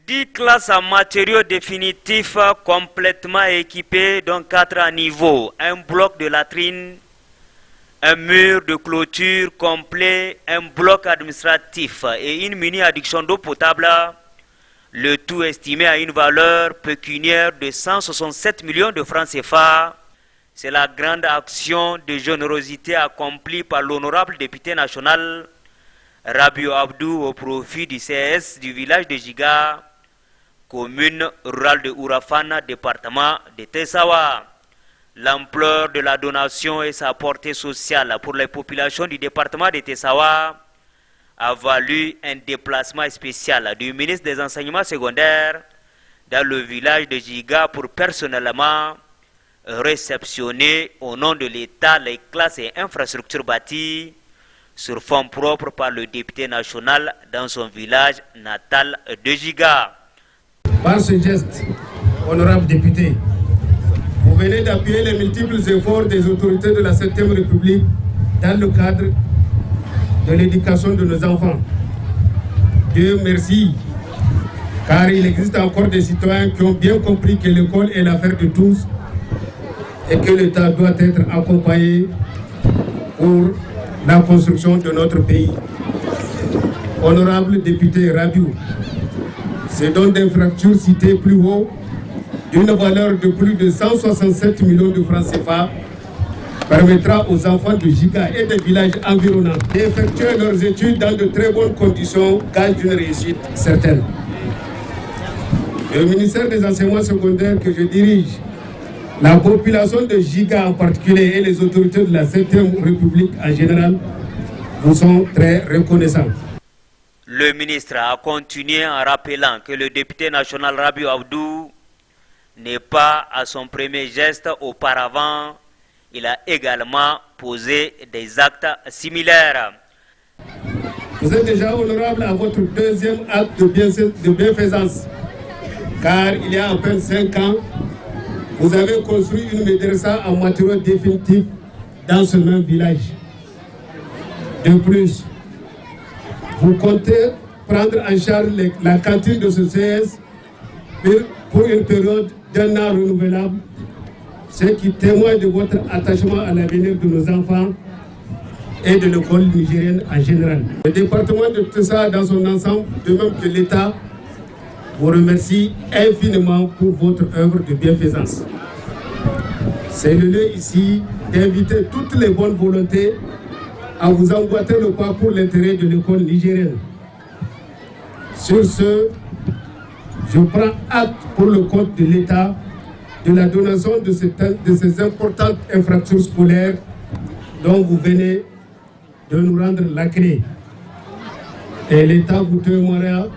10 classes en matériaux définitifs complètement équipées, dont 4 niveaux, un bloc de latrine, un mur de clôture complet, un bloc administratif et une mini-adduction d'eau potable, le tout estimé à une valeur pécuniaire de 167 millions de francs CFA. C'est la grande action de générosité accomplie par l'honorable député national Rabiou Abdou au profit du CS du village de Giga, commune rurale de Ourafana, département de Tessawa. L'ampleur de la donation et sa portée sociale pour les populations du département de Tessawa a valu un déplacement spécial du ministre des Enseignements secondaires dans le village de Giga pour personnellement réceptionner au nom de l'État les classes et infrastructures bâties sur fonds propres par le député national dans son village natal de Giga. Par ce geste, honorable député, vous venez d'appuyer les multiples efforts des autorités de la 7e République dans le cadre de l'éducation de nos enfants. Dieu merci, car il existe encore des citoyens qui ont bien compris que l'école est l'affaire de tous et que l'État doit être accompagné pour la construction de notre pays. Honorable député Rabiou, ces dons d'infrastructures cités plus haut, d'une valeur de plus de 167 millions de francs CFA, permettra aux enfants de Giga et des villages environnants d'effectuer leurs études dans de très bonnes conditions, gage d'une réussite certaine. Le ministère des Enseignements secondaires que je dirige, la population de Giga en particulier et les autorités de la 7e République en général vous sont très reconnaissants. Le ministre a continué en rappelant que le député national Rabiou Abdou n'est pas à son premier geste auparavant. Il a également posé des actes similaires. Vous êtes déjà honorable à votre deuxième acte de bienfaisance, car il y a à peine 5 ans, vous avez construit une médrasa en matériaux définitifs dans ce même village. De plus, vous comptez prendre en charge la cantine de ce CS pour une période d'1 an renouvelable, ce qui témoigne de votre attachement à l'avenir de nos enfants et de l'école nigérienne en général. Le département de Tessa dans son ensemble, de même que l'État, vous remercie infiniment pour votre œuvre de bienfaisance. C'est le lieu ici d'inviter toutes les bonnes volontés à vous emboîter le pas pour l'intérêt de l'école nigérienne. Sur ce, je prends acte pour le compte de l'État de la donation de ces importantes infrastructures scolaires dont vous venez de nous rendre la clé. Et l'État vous témoignera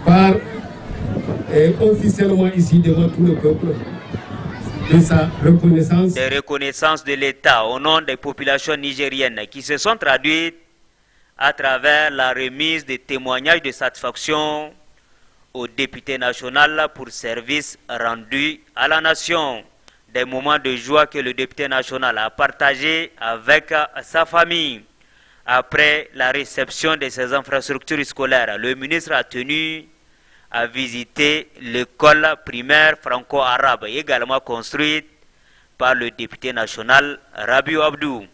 par officiellement ici devant tout le peuple de sa reconnaissance. Des reconnaissances de l'État au nom des populations nigériennes qui se sont traduites à travers la remise des témoignages de satisfaction au député national pour service rendu à la nation. Des moments de joie que le député national a partagé avec sa famille. Après la réception de ces infrastructures scolaires, le ministre a tenu à visiter l'école primaire franco-arabe également construite par le député national Rabiou Abdou.